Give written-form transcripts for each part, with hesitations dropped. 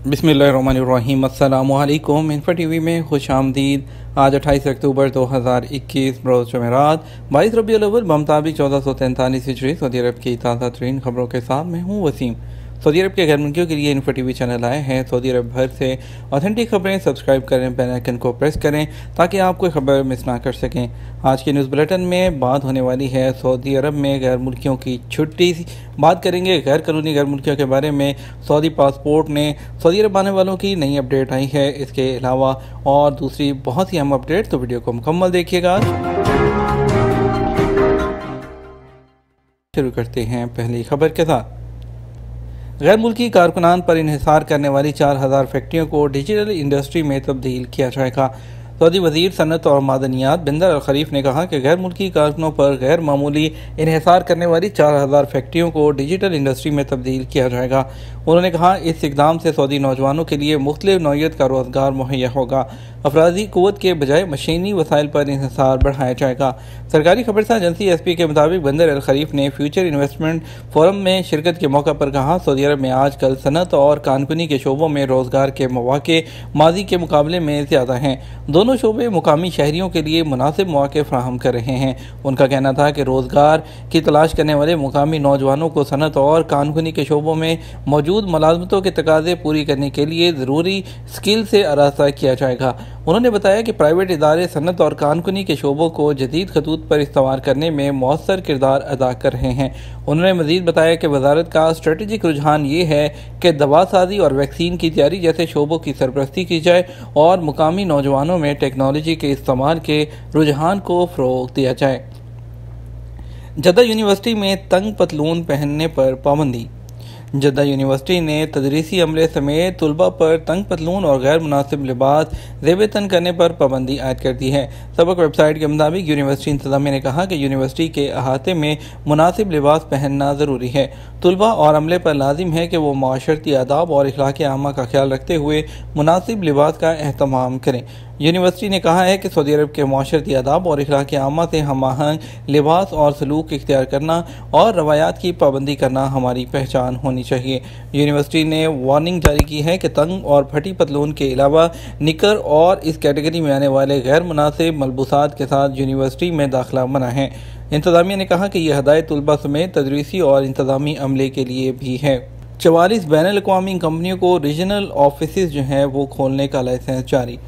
बिस्मिल्लाहिर्रहमानिर्रहीम। अस्सलामुअलैकुम। Info TV में खुश आमदीद। आज 28 अक्टूबर 2021 रोज़ जुमेरात 22 रबीउल अव्वल बमुताबिक 1443 हिजरी सऊदी अरब की ताज़ा तरीन खबरों के साथ मैं हूँ वसीम। सऊदी अरब के गैर मुल्कियों के लिए इन्फो टीवी चैनल आए हैं। सऊदी अरब भर से ऑथेंटिक खबरें सब्सक्राइब करें, बेल आइकन को प्रेस करें ताकि आप कोई खबर मिस ना कर सकें। आज के न्यूज़ बुलेटिन में बात होने वाली है सऊदी अरब में गैर मुल्कियों की छुट्टी। बात करेंगे गैर कानूनी गैर मुल्कियों के बारे में। सऊदी पासपोर्ट ने सऊदी अरब आने वालों की नई अपडेट आई है। इसके अलावा और दूसरी बहुत ही अहम अपडेट, तो वीडियो को मुकम्मल देखिएगा। शुरू करते हैं पहली खबर के साथ। गैर मुल्की कारकुनान पर इन्हिसार करने वाली 4000 फैक्ट्रियों को डिजिटल इंडस्ट्री में तब्दील किया जाएगा। सऊदी वजीर सनत और मादनियात बिंदर अल खलीफ ने कहा कि गैर मुल्की कारकुनों पर गैर मामूली इन्हिसार करने वाली 4000 फैक्ट्रियों को डिजिटल इंडस्ट्री में तब्दील किया जाएगा। उन्होंने कहा, इस इकदाम से सऊदी नौजवानों के लिए मुख्तलिफ नौइयत का रोज़गार मुहैया होगा। अफराजी क़ुव्वत के बजाय मशीनी वसाइल पर इन्हिसार बढ़ाया जाएगा। सरकारी खबरसा एजेंसी SP के मुताबिक बंदर अल खलीफ ने फ्यूचर इन्वेस्टमेंट फोरम में शिरकत के मौका पर कहा, सऊदी अरब में आजकल सनत और कानकुनी के शोबों में रोज़गार के मौके माजी के मुकाबले में ज़्यादा हैं। दोनों शोबे मुकामी शहरियों के लिए मुनासिब मौके फ्राहम कर रहे हैं। उनका कहना था कि रोज़गार की तलाश करने वाले मुकामी नौजवानों को सनत और कानकुनी के शोबों में मौजूद मुलाजमतों के तकाज़े पूरी करने के लिए ज़रूरी स्किल से आरास्ता किया जाएगा। उन्होंने बताया कि प्राइवेट इदारे सनत और कानकुनी के शोबों को जदीद खतूत पर इस्तेमाल करने में मौसर किरदार अदा कर रहे हैं। उन्होंने मजीद बताया कि वजारत का स्ट्रेटजिक रुझान ये है कि दवा साजी और वैक्सीन की तैयारी जैसे शोबों की सरपरस्ती की जाए और मुकामी नौजवानों में टेक्नोलॉजी के इस्तेमाल के रुझान को फ़रोग़ दिया जाए। जद्दा यूनिवर्सिटी में तंग पतलून पहनने पर पाबंदी। जद्दा यूनिवर्सिटी ने तदरीसी अमले समेत तुलबा पर तंग पतलून और गैर मुनासिब लिबास ज़ेब तन करने पर पाबंदी आयद कर दी है। सबक वेबसाइट के मुताबिक यूनिवर्सिटी इंतज़ामिया ने कहा कि यूनिवर्सिटी के अहाते में मुनासिब लिबास पहनना ज़रूरी है। तुलबा और अमले पर लाजिम है कि वो माशरती आदाब और अखलाक आमा का ख्याल रखते हुए मुनासिब लिबास का एहतमाम करें। यूनिवर्सिटी ने कहा है कि सऊदी अरब के माशरती आदाब और अखलाक आमा से हम आहंग लिबास और सलूक इख्तियार करना और रवायात की पाबंदी करना हमारी पहचान होनी चाहिए। यूनिवर्सिटी ने वार्निंग जारी की है कि तंग और फटी पतलून के अलावा निकर और इस कैटेगरी में आने वाले गैर मुनासिब मलबूसात के साथ यूनिवर्सिटी में दाखिला मना है। इंतज़ामिया ने कहा कि यह हदायत तुलबा समेत तदरीसी और इंतज़ामी अमले के लिए भी है। 44 बैनुल-अक़वामी कंपनियों को रीजनल ऑफिस जो हैं वो खोलने का लाइसेंस जारी।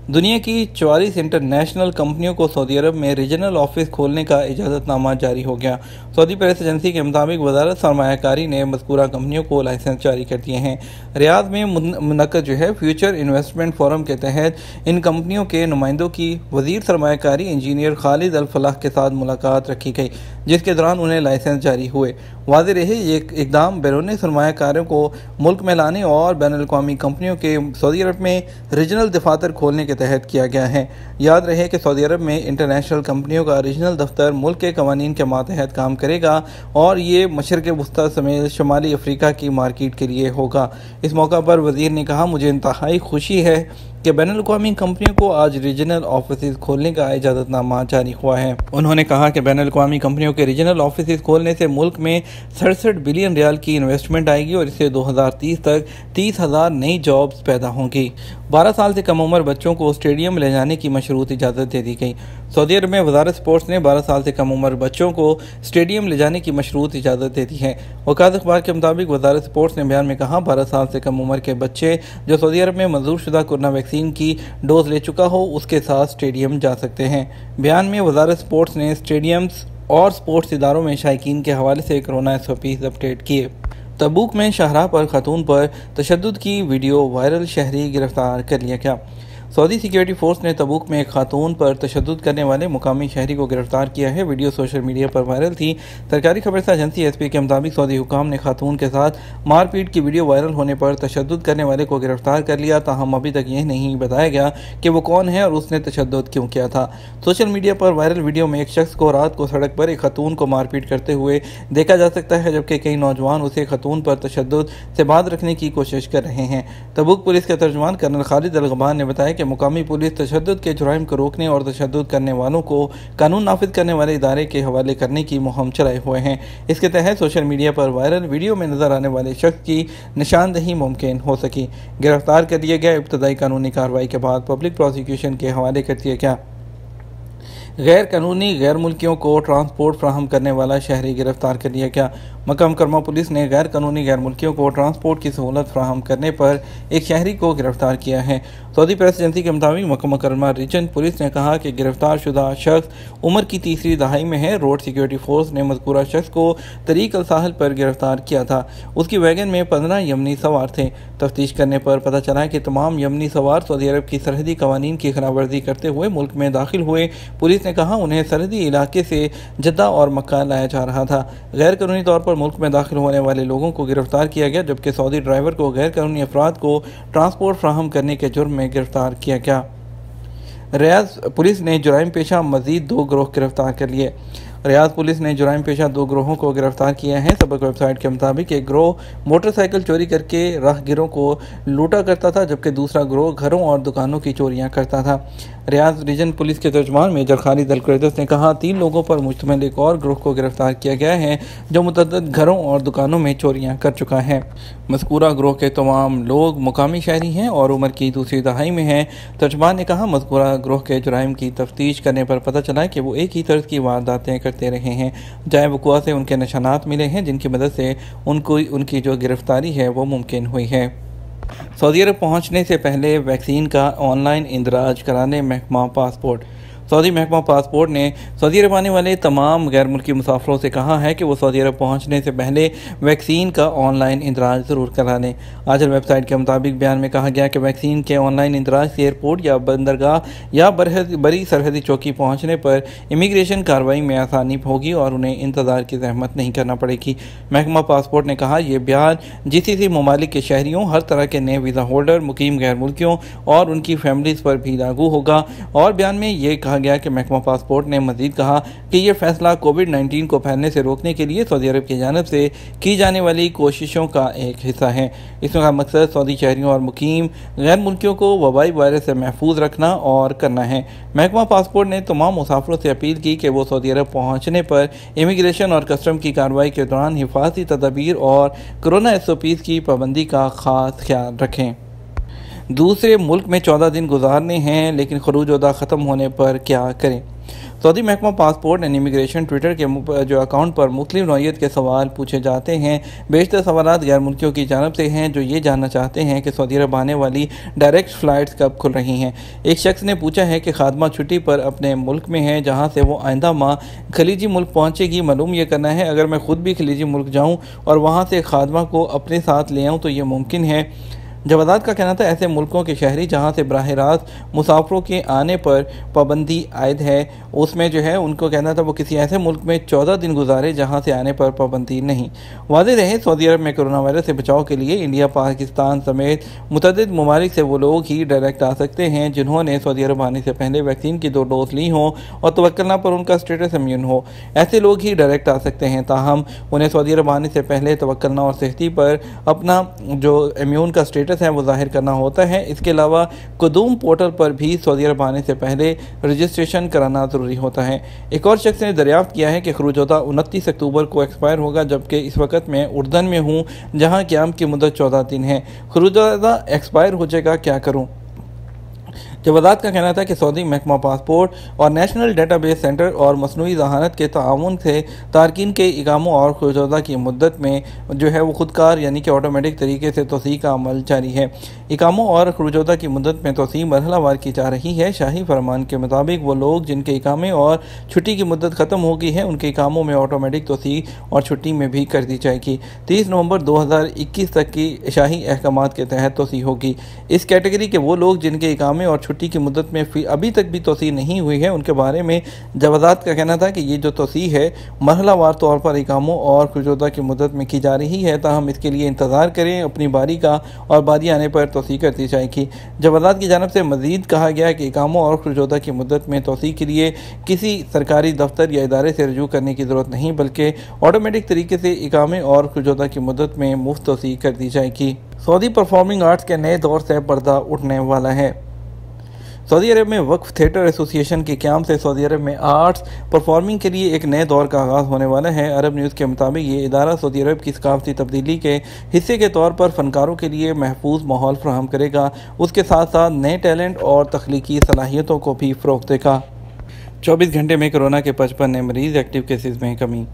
दुनिया की 44 इंटरनेशनल कंपनियों को सऊदी अरब में रीजनल ऑफिस खोलने का इजाज़तनामा जारी हो गया। सऊदी प्रेस एजेंसी के मुताबिक वजारत सरमायाकारी ने मज़कूरा कंपनियों को लाइसेंस जारी कर दिए हैं। रियाद में मुनक़द फ्यूचर इन्वेस्टमेंट फोरम के तहत इन कंपनियों के नुमाइंदों की वज़ीर सरमायाकारी इंजीनियर खालिद अल फलाह के साथ मुलाकात रखी गई, जिसके दौरान उन्हें लाइसेंस जारी हुए। वाज़ेह रहे ये इक़दाम बैरूनी सरमायाकारों को मुल्क में लाने और बैनुल-अक़वामी कंपनियों के सऊदी अरब में रीजनल दफातर खोलने के तहत किया गया है। याद रहे कि सऊदी अरब में इंटरनेशनल कंपनियों का रीजनल दफ्तर मुल्क के कवानीन के मातहत काम करेगा और ये मशरिक़ वुस्ता समेत शुमाली अफ्रीका की मार्केट के लिए होगा। इस मौका पर वज़ीर ने कहा, मुझे इंतहाई खुशी है कि बैनुल-अक़वामी कंपनियों को आज रीजनल ऑफिस खोलने का इजाज़तनामा जारी हुआ है। उन्होंने कहा कि बैनुल-अक़वामी कंपनियों के रीजनल ऑफिस खोलने से मुल्क में 67 बिलियन रियाल की इन्वेस्टमेंट आएगी और इससे 2030 तक 30,000 नई जॉब्स पैदा होंगी। 12 साल से कम उम्र बच्चों को स्टेडियम ले जाने की मशरूत इजाज़त दे दी गई। सऊदी अरब में वजारत स्पोर्ट्स ने 12 साल से कम उम्र बच्चों को स्टेडियम ले जाने की मशरूत इजाज़त दे दी है। वकात अखबार के मुताबिक वजारत स्पोर्ट्स ने बयान में कहा, 12 साल से कम उम्र के बच्चे जो सऊदी अरब में मंजूर शुदा कोरोना वैक्सीन की डोज ले चुका हो उसके साथ स्टेडियम जा सकते हैं। बयान में वजारत स्पोर्ट्स ने स्टेडियम्स और स्पोर्ट्स इदारों में शायकीन के हवाले से कोरोना SOPs अपडेट किए। तबूक में शाहराह पर खातून पर तशद्दुद की वीडियो वायरल, शहरी गिरफ्तार कर लिया गया। सऊदी सिक्योरिटी फोर्स ने तबूक में एक खातून पर तशद्दुद करने वाले मुकामी शहरी को गिरफ्तार किया है। वीडियो सोशल मीडिया पर वायरल थी। सरकारी खबरसा एजेंसी SP के मुताबिक सऊदी हुकाम ने खातून के साथ मारपीट की वीडियो वायरल होने पर तशद्दुद करने वाले को गिरफ्तार कर लिया। ताहम अभी तक यह नहीं बताया गया कि वो कौन है और उसने तशद्दुद क्यों किया था। सोशल मीडिया पर वायरल वीडियो में एक शख्स को रात को सड़क पर एक खातून को मारपीट करते हुए देखा जा सकता है, जबकि कई नौजवान उसे खातून पर तशद्दुद से बात रखने की कोशिश कर रहे हैं। तबूक पुलिस के तर्जुमान कर्नल खालिद अल गबान ने बताया कि मुकामी पुलिस तशद्दुद के जुराइम को रोकने और तशद्दुद करने वालों को कानून नाफिज करने वाले इदारे के हवाले करने की मुहिम चलाए हुए हैं। इसके तहत सोशल मीडिया पर वायरल वीडियो में नजर आने वाले शख्स की निशानदही मुमकिन हो सकी। गिरफ्तार कर लिया गया। इब्तदाई कानूनी कार्रवाई के बाद पब्लिक प्रोसिक्यूशन के हवाले कर दिया गया। गैर कानूनी गैर मुल्कियों को ट्रांसपोर्ट फ्राहम करने वाला शहरी गिरफ्तार कर लिया गया। मक्का मुकरमा पुलिस ने गैर कानूनी गैर मुल्कियों को ट्रांसपोर्ट की सहूलत फ्राहम करने पर एक शहरी को गिरफ्तार किया है। सऊदी प्रेस एजेंसी के मुताबिक मक्का मुकरमा रीजन पुलिस ने कहा कि गिरफ्तार शुदा शख्स उम्र की तीसरी दहाई में है। रोड सिक्योरिटी फोर्स ने मज़कूरा शख्स को तरीक अल साहिल पर गिरफ्तार किया था। उसकी वैगन में 15 यमनी सवार थे। तफ्तीश करने पर पता चला कि तमाम यमनी सवार सऊदी अरब की सरहदी कवानीन की खिलाफ वर्जी करते हुए मुल्क में दाखिल हुए। पुलिस ने कहा उन्हें सरहदी इलाके से जद्दा और मक्का लाया जा रहा था। गैर कानूनी तौर पर मुल्क में दाखिल होने वाले लोगों को गिरफ्तार किया गया, जबकि सऊदी ड्राइवर को गैर कानूनी अफराद को ट्रांसपोर्ट फ्राहम करने के जुर्म में गिरफ्तार किया गया। रियाज पुलिस ने जुराइम पेशा मजीद 2 गिरोह गिरफ्तार कर लिए। रियाज पुलिस ने जुराइम पेशा 2 गिरोहों को गिरफ्तार किया है। सबक वेबसाइट के मुताबिक एक गिरोह मोटरसाइकिल चोरी करके राहगीरों को लूटा करता था, जबकि दूसरा गिरोह घरों और दुकानों की चोरियां करता था। रियाज रीजन पुलिस के तर्जमान मेजर खालिद अल-कुरैदस ने कहा 3 लोगों पर मुश्तमिल एक और गिरोह को गिरफ्तार किया गया है जो मुतअद्दिद घरों और दुकानों में चोरियां कर चुका है। मज़कूरा गिरोह के तमाम लोग मुकामी शहरी हैं और उम्र की दूसरी दहाई में हैं। तर्जमान ने कहा मज़कूरा गिरोह के जुराइम की तफ्तीश करने पर पता चला कि वो एक ही तर्ज की वारदातें करते रहे हैं। जाए वक़ुआ से उनके निशानात मिले हैं जिनकी मदद से उनकी जो गिरफ्तारी है वो मुमकिन हुई है। सऊदी अरब पहुंचने से पहले वैक्सीन का ऑनलाइन इंदराज कराने महकमा पासपोर्ट। सऊदी महकमा पासपोर्ट ने सऊदी अरब आने वाले तमाम गैर मुल्की मुसाफिरों से कहा है कि वो सऊदी अरब पहुंचने से पहले वैक्सीन का ऑनलाइन इंदराज ज़रूर करा लें। आजल वेबसाइट के मुताबिक बयान में कहा गया कि वैक्सीन के ऑनलाइन इंदराज से एयरपोर्ट या बंदरगाह या बरी सरहदी चौकी पहुंचने पर इमिग्रेशन कार्रवाई में आसानी होगी और उन्हें इंतज़ार की जहमत नहीं करना पड़ेगी। महकमा पासपोर्ट ने कहा यह बयान GCC ममालिक के शहरियों, हर तरह के नए वीज़ा होल्डर, मुकीम गैर मुल्कियों और उनकी फैमिलीज़ पर भी लागू होगा। और बयान में ये कहा गया कि महकमा पासपोर्ट ने मजीद कहा कि यह फैसला कोविड-19 को फैलने से रोकने के लिए सऊदी अरब की जानिब से की जाने वाली कोशिशों का एक हिस्सा है। इसका मकसद सऊदी शहरियों और मुकीम गैर मुल्कियों को वबाई वायरस से महफूज रखना और करना है। महकमा पासपोर्ट ने तमाम मुसाफिरों से अपील की कि वो सऊदी अरब पहुँचने पर इमिग्रेशन और कस्टम की कार्रवाई के दौरान हिफाजती तदाबीर और कोरोना SOPs की पाबंदी का खास ख्याल रखें। दूसरे मुल्क में 14 दिन गुजारने हैं, लेकिन खरूज अदा ख़त्म होने पर क्या करें। सऊदी महकमा पासपोर्ट एंड इमिग्रेशन ट्विटर के जो अकाउंट पर मुख्तलिफ नौइयत के सवाल पूछे जाते हैं। बेशतर सवालात गैर मुल्कियों की जानब से हैं जो ये जानना चाहते हैं कि सऊदी अरब आने वाली डायरेक्ट फ़्लाइट्स कब खुल रही हैं। एक शख्स ने पूछा है कि खादमा छुट्टी पर अपने मुल्क में है जहाँ से वो आइंदा माह खलीजी मुल्क पहुँचेगी। मालूम ये करना है अगर मैं ख़ुद भी खलीजी मुल्क जाऊँ और वहाँ से खादमा को अपने साथ ले आऊँ तो ये मुमकिन है। जवादात का कहना था ऐसे मुल्कों के शहरी जहाँ से बराह रास्त मुसाफरों के आने पर पाबंदी आयद है, उसमें जो है उनको कहना था वो किसी ऐसे मुल्क में 14 दिन गुजारे जहाँ से आने पर पाबंदी नहीं। वाज़ेह रहे सऊदी अरब में कोरोना वायरस से बचाव के लिए इंडिया, पाकिस्तान समेत मुतअद्दिद ममालिक से वो लोग ही डायरेक्ट आ सकते हैं जिन्होंने सऊदी अरब आने से पहले वैक्सीन की 2 डोज ली हों और तवक्कुल पर उनका स्टेटस इम्यून हो। ऐसे लोग ही डायरेक्ट आ सकते हैं। ताहम उन्हें सऊदी अरब आने से पहले तवक्कुल और सेहती पर अपना जो इम्यून का स्टेटस है वो जाहिर करना होता है। इसके अलावा कुदूम पोर्टल पर भी सऊदी अरब आने से पहले रजिस्ट्रेशन कराना ज़रूरी होता है। एक और शख्स ने दरियाफ्त किया है कि खरूजोदा 29 अक्टूबर को एक्सपायर होगा, जबकि इस वक्त मैं उर्दन में हूँ जहाँ क़याम की मुद्दत 14 दिन है। खरूजोदा एक्सपायर हो जाएगा, क्या करूँ। जवादात का कहना था कि सऊदी महकमा पासपोर्ट और नेशनल डेटाबेस सेंटर और मसनूई ज़हानत के ताआवुन से तारकीन के इकामों और खरूजोदा की मुद्दत में जो है वो खुदकार यानी कि ऑटोमेटिक तरीके से तोसी का अमल जारी है। इकामों और खरूजोदा की मुद्दत में तोसी मरहलावार की जा रही है। शाही फरमान के मुताबिक वो लोग जिनके इकामे और छुट्टी की मुद्दत ख़त्म हो गई है उनके इकामों में ऑटोमेटिक तोसी और छुट्टी में भी कर दी जाएगी। 30 नवंबर 2021 तक की शाही अहकामात के तहत तोसी होगी। इस कैटेगरी के वो लोग जिनके इकामे और छुट्टी की मुद्दत में अभी तक भी तोसी नहीं हुई है उनके बारे में जवादात का कहना था कि ये जो तोसी है मरहलावार तौर पर इकामों और खरूजोदा की मुद्दत में की जा रही है, ताहम इसके लिए इंतज़ार करें अपनी बारी का और बारी आने पर तोसी कर दी जाएगी। जवादात की जानब से मज़ीद कहा गया कि इकामों और खरूजोदा की मुद्दत में तोसी के लिए किसी सरकारी दफ्तर या इदारे से रजू करने की ज़रूरत नहीं, बल्कि ऑटोमेटिक तरीके से इकामे और खरूजोदा की मुद्दत में मुफ्त तोसी कर दी जाएगी। सऊदी परफॉर्मिंग आर्ट्स के नए दौर से पर्दा उठने वाला है। सऊदी अरब में वक्फ थिएटर एसोसिएशन के क़याम से सऊदी अरब में आर्ट्स परफॉर्मिंग के लिए एक नए दौर का आगाज़ होने वाला है। अरब न्यूज़ के मुताबिक ये इदारा सऊदी अरब की सकाफती तब्दीली के हिस्से के तौर पर फ़नकारों के लिए महफूज माहौल फराहम करेगा। उसके साथ साथ नए टैलेंट और तख्लीकी सलाहियतों को भी फ़रोग़ देगा। 24 घंटे में कोरोना के 55 नए मरीज़, एक्टिव केसेस में कमी।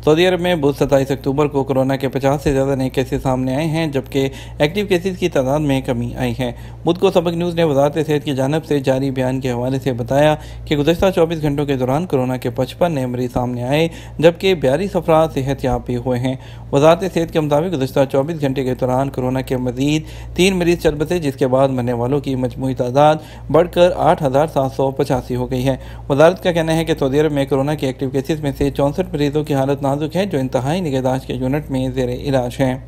सऊदी अरब में बुध 27 अक्टूबर को कोरोना के 50 से ज़्यादा नए केसेस सामने आए हैं, जबकि एक्टिव केसेस की तादाद में कमी आई है। बुध को सबक न्यूज़ ने वज़ारत सेहत की जानिब से जारी बयान के हवाले से बताया कि गुज़श्ता 24 घंटों के दौरान कोरोना के 55 नए मरीज़ सामने आए, जबकि 42 अफराद सेहतयाब भी हुए हैं। वज़ारत सेहत के मुताबिक गुज़श्ता 24 घंटे के दौरान कोरोना के मज़ीद 3 मरीज़ चल बसे, जिसके बाद मरने वालों की मजमूई तादाद बढ़कर 8,785 हो गई है। वज़ारत का कहना है कि सऊदी अरब में कोरोना के एक्टिव केसेस में से 64 मरीज़ों की हालत नाजुक है, जो इंतहाई निगहदाश्त के यूनिट में ज़ेरे इलाज हैं।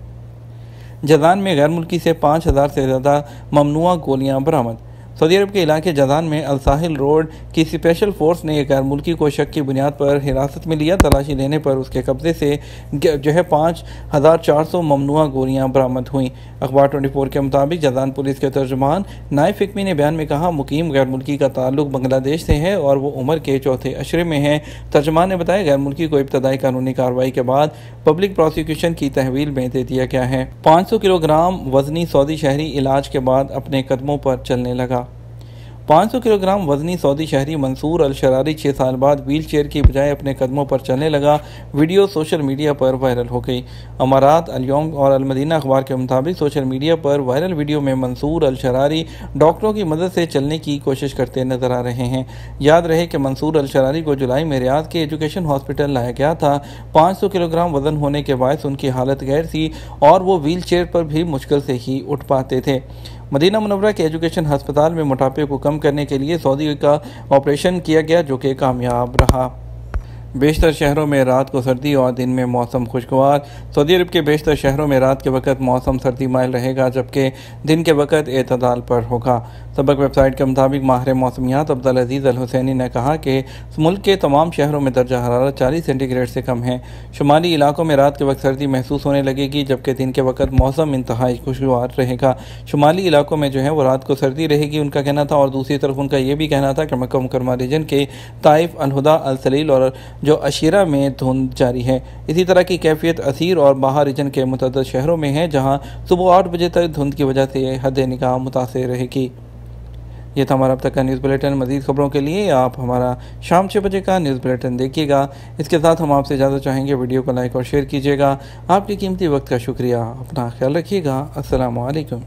जज़ान में गैर मुल्की से 5,000 से ज़्यादा ममनुआ गोलियां बरामद। सऊदी अरब के इलाके जज़ान में अल-साहिल रोड की स्पेशल फोर्स ने एक गैर मुल्की को शक की बुनियाद पर हिरासत में लिया। तलाशी लेने पर उसके कब्जे से 5,400 ममनुआ गोलियां बरामद हुई। अखबार 24 के मुताबिक जज़ान पुलिस के तर्जुमान नाइफ फिकमी ने बयान में कहा, मुकीम गैर मुल्की का ताल्लुक बांग्लादेश से है और वो उम्र के चौथे अशरे में है। तर्जुमान ने बताया, गैर मुल्की को इब्तदाई कानूनी कार्रवाई के बाद पब्लिक प्रोसिक्यूशन की तहवील में दे दिया गया है। 500 किलोग्राम वजनी सऊदी शहरी इलाज के बाद अपने कदमों पर चलने लगा। 500 किलोग्राम वजनी सऊदी शहरी मंसूर अल शरारी 6 साल बाद व्हील चेयर की बजाय अपने कदमों पर चलने लगा। वीडियो सोशल मीडिया पर वायरल हो गई। अमारात, अल यौम और अल मदीना अखबार के मुताबिक सोशल मीडिया पर वायरल वीडियो में मंसूर अल शरारी डॉक्टरों की मदद से चलने की कोशिश करते नजर आ रहे हैं। याद रहे कि मंसूर अल शरारी को जुलाई में रियाद के एजुकेशन हॉस्पिटल लाया गया था। 500 किलोग्राम वजन होने के बायस उनकी हालत गैर थी और वो व्हील चेयर पर भी मुश्किल से ही उठ पाते थे। मदीना मुनव्वरा के एजुकेशन अस्पताल में मोटापे को कम करने के लिए सऊदी का ऑपरेशन किया गया, जो कि कामयाब रहा। बेशतर शहरों में रात को सर्दी और दिन में मौसम खुशगवार। सऊदी अरब के बेशतर शहरों में रात के वक्त मौसम सर्दी माइल रहेगा, जबकि दिन के वक्त एतदाल पर होगा। सबक वेबसाइट के मुताबिक माहिर मौसमियात अब्दुल अजीज़ अल हुसैनी ने कहा कि मुल्क के तमाम शहरों में दर्जा हरारत 40 सेंटीग्रेड से कम है। शुमाली इलाकों में रात के वक्त सर्दी महसूस होने लगेगी, जबकि दिन के वक्त मौसम इंतहाई खुशगवार रहेगा। शुमाली इलाकों में जो है वो रात को सर्दी रहेगी, उनका कहना था। और दूसरी तरफ उनका ये भी कहना था कि मक्का मुकरमा रीजन के ताइफ, अल हुदा, अल सलील और जो अशीरा में धुंध जारी है। इसी तरह की कैफियत असीर और बाहर रीजन के मुतअद्दिद शहरों में है, जहां सुबह 8 बजे तक धुंध की वजह से हद निगाह मुतासिर रहेगी। ये था हमारा अब तक का न्यूज़ बुलेटिन। मज़ीद खबरों के लिए आप हमारा शाम 6 बजे का न्यूज़ बुलेटिन देखिएगा। इसके साथ हम आपसे इजाज़त चाहेंगे, वीडियो को लाइक और शेयर कीजिएगा। आपके कीमती वक्त का शुक्रिया। अपना ख्याल रखिएगा। अस्सलामु अलैकुम।